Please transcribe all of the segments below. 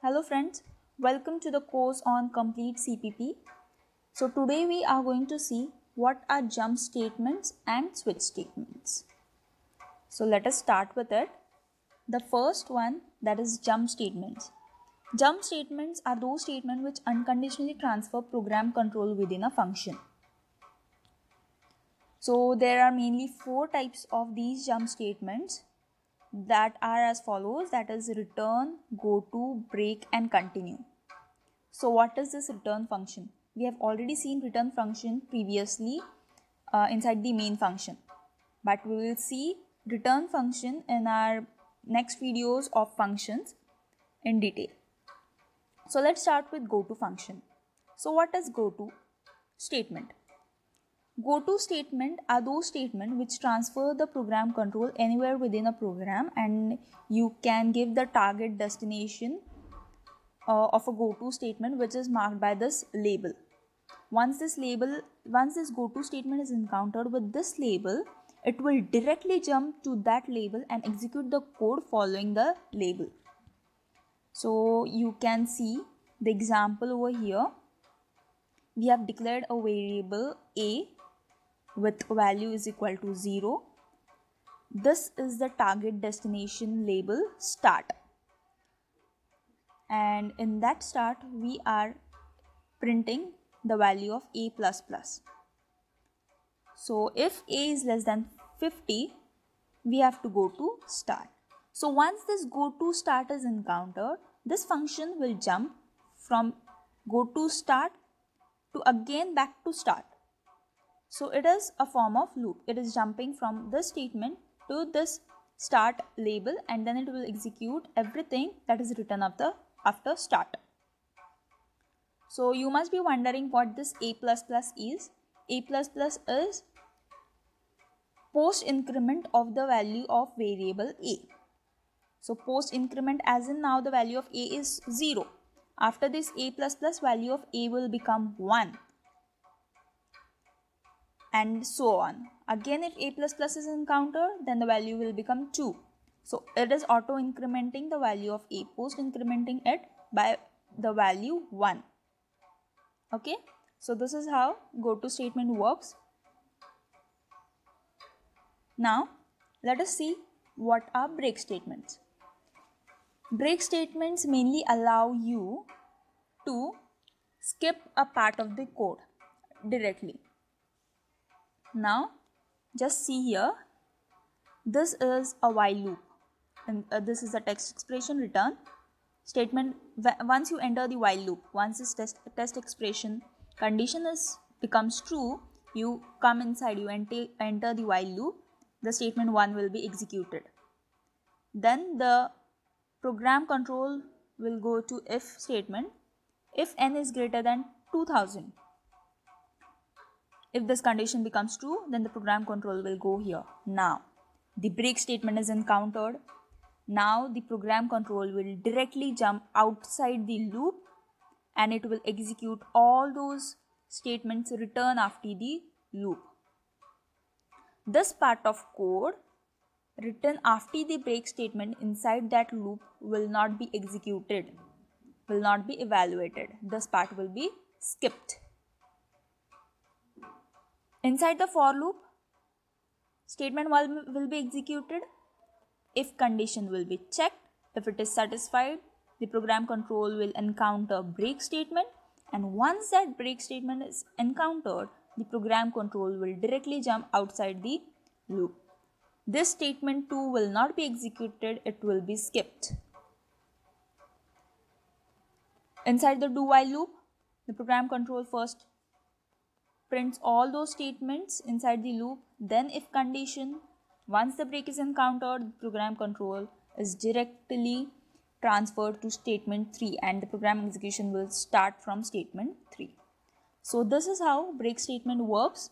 Hello friends, welcome to the course on complete CPP. So today we are going to see what are jump statements and switch statements. So let us start with it. The first one, that is jump statements. Jump statements are those statements which unconditionally transfer program control within a function. So there are mainly four types of these jump statements that are as follows, that is return, go to, break and continue. So what is this return function? We have already seen return function previously inside the main function, but we will see return function in our next videos of functions in detail. So let's start with go to function. So what is go to statement? Go to statement are those statements which transfer the program control anywhere within a program, and you can give the target destination of a go to statement which is marked by this label. Once this go to statement is encountered with this label, it will directly jump to that label and execute the code following the label. So you can see the example over here. We have declared a variable a with value is equal to 0. This is the target destination label start, and in that start we are printing the value of a++. So if a is less than 50, we have to go to start. So once this go to start is encountered, this function will jump from go to start to again back to start. So it is a form of loop. It is jumping from this statement to this start label, and then it will execute everything that is written after start. So you must be wondering what this a++ is. A++ is post increment of the value of variable a. So post increment, as in now the value of a is 0. After this a++, value of a will become 1. And so on. Again, if a++ is encountered, then the value will become 2. So it is auto incrementing the value of a, post incrementing it by the value 1. Okay, so this is how go to statement works. Now let us see what are break statements. Break statements mainly allow you to skip a part of the code directly. Now just see here, this is a while loop, and this is a text expression return statement. Once you enter the while loop, once this test expression condition becomes true, you come inside, you enter the while loop, the statement 1 will be executed. Then the program control will go to if statement. If n is greater than 2000, if this condition becomes true, then the program control will go here. Now the break statement is encountered. Now the program control will directly jump outside the loop, and it will execute all those statements written after the loop. This part of code written after the break statement inside that loop will not be executed, will not be evaluated. This part will be skipped. Inside the for loop, statement 1 will be executed if condition will be checked. If it is satisfied, the program control will encounter break statement, and once that break statement is encountered, the program control will directly jump outside the loop. This statement 2 will not be executed, it will be skipped. Inside the do while loop, the program control first prints all those statements inside the loop. Then if condition, once the break is encountered, the program control is directly transferred to statement 3, and the program execution will start from statement 3. So this is how break statement works,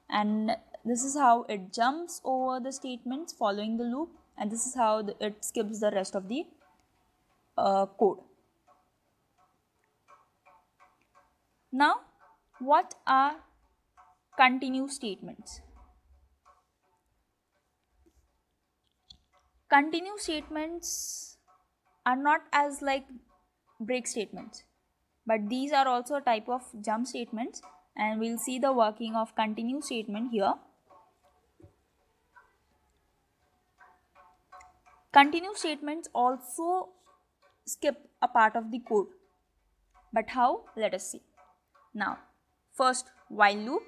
and this is how it jumps over the statements following the loop, and this is how it skips the rest of the code. Now what are continue statements? Continue statements are not as like break statements, but these are also a type of jump statements, and we'll see the working of continue statement here. Continue statements also skip a part of the code, but how? Let us see. Now, first, while loop.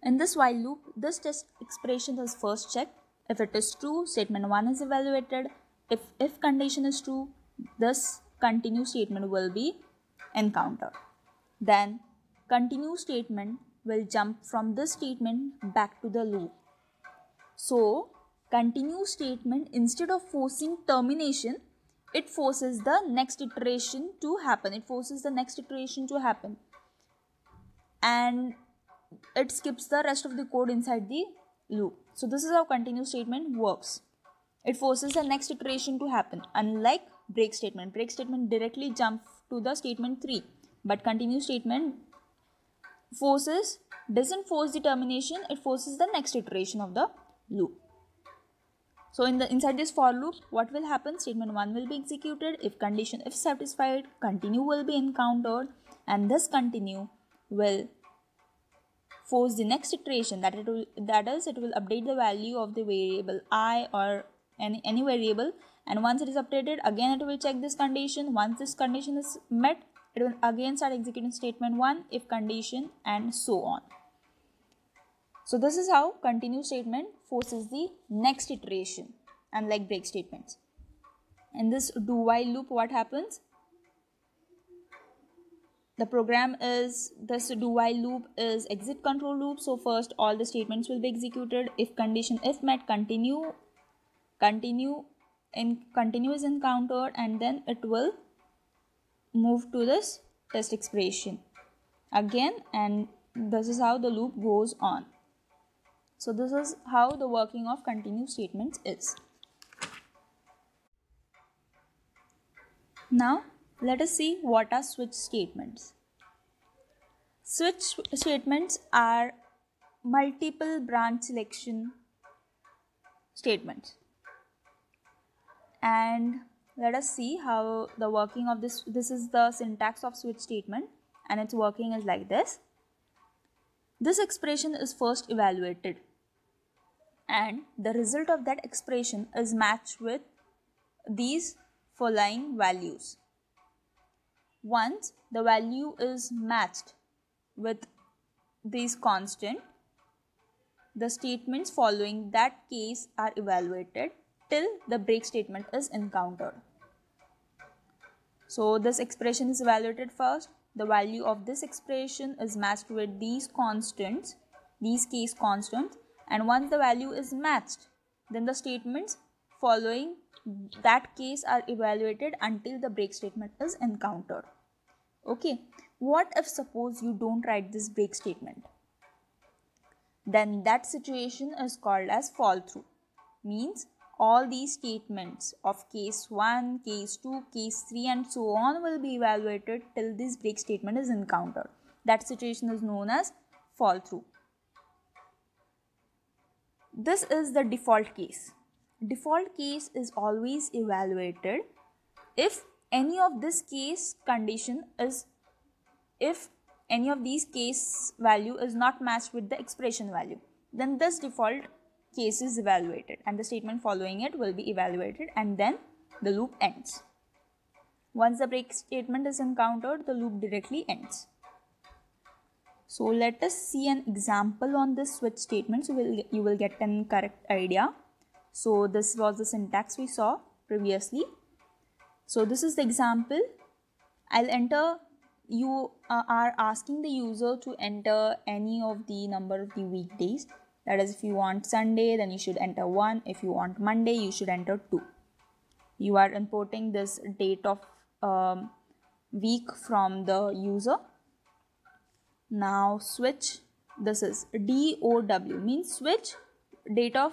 In this while loop, this test expression is first checked. If it is true, statement 1 is evaluated. If condition is true, this continue statement will be encountered. Then continue statement will jump from this statement back to the loop. So continue statement, instead of forcing termination, it forces the next iteration to happen. And it skips the rest of the code inside the loop. So this is how continue statement works. It forces the next iteration to happen, unlike break statement. Break statement directly jumps to the statement 3, but continue statement doesn't force the termination, it forces the next iteration of the loop. So inside this for loop, what will happen? Statement 1 will be executed. If satisfied, continue will be encountered, and this continue will force the next iteration, that is it will update the value of the variable I or any variable, and once it is updated, again it will check this condition. Once this condition is met, it will again start executing statement 1, if condition, and so on. So this is how continue statement forces the next iteration, unlike break statements. In this do while loop, what happens? The program is, this do while loop is exit control loop. So first all the statements will be executed. If condition, if met, continue is encountered, and then it will move to this test expression again, and this is how the loop goes on. So this is how the working of continue statements is. Now let us see what are switch statements. Switch statements are multiple branch selection statements, and let us see how the working of this. This is the syntax of switch statement, and its working is like this. This expression is first evaluated, and the result of that expression is matched with these following values. Once the value is matched with these constant, the statements following that case are evaluated till the break statement is encountered. So this expression is evaluated first. The value of this expression is matched with these constants, these case constants, and once the value is matched, then the statements following that case are evaluated until the break statement is encountered. Okay, what if suppose you don't write this break statement? Then that situation is called as fall through. Means all these statements of case 1, case 2, case 3 and so on will be evaluated till this break statement is encountered. That situation is known as fall through. This is the default case. Default case is always evaluated if any of this case condition is, if any of these case value is not matched with the expression value, then this default case is evaluated and the statement following it will be evaluated, and then the loop ends. Once the break statement is encountered, the loop directly ends. So let us see an example on this switch statement, so you will get an correct idea. So this was the syntax we saw previously. So this is the example. I'll enter, you are asking the user to enter any of the number of the weekdays. That is, if you want Sunday, then you should enter 1. If you want Monday, you should enter 2. You are importing this date of week from the user. Now switch, this is DOW, means switch date of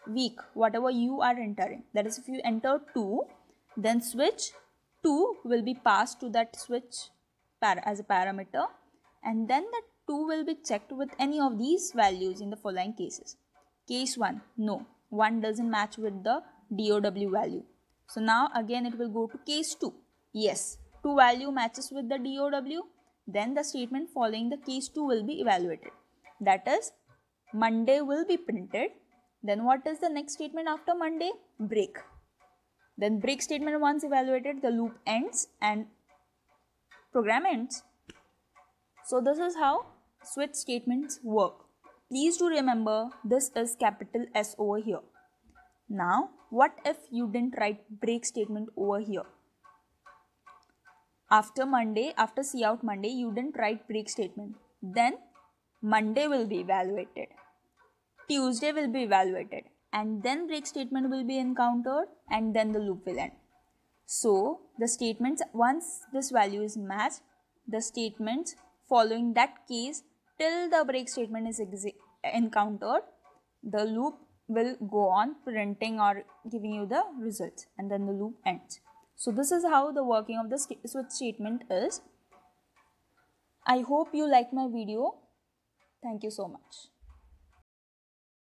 week, whatever you are entering. That is, if you enter 2, then switch 2 will be passed to that switch as a parameter, and then that 2 will be checked with any of these values in the following cases. Case 1, no, 1 doesn't match with the DOW value. So now again it will go to case 2. Yes, 2 value matches with the DOW. Then the statement following the case 2 will be evaluated. That is, Monday will be printed. Then what is the next statement after Monday? Break. Then break statement once evaluated, the loop ends and program ends. So this is how switch statements work. Please do remember this is capital S over here. Now what if you didn't write break statement over here? After Monday, after cout Monday, you didn't write break statement. Then Monday will be evaluated. Tuesday will be evaluated. And then break statement will be encountered and then the loop will end. So the statements, once this value is matched, the statements following that case till the break statement is encountered, the loop will go on printing or giving you the results and then the loop ends. So this is how the working of the switch statement is. I hope you liked my video. Thank you so much.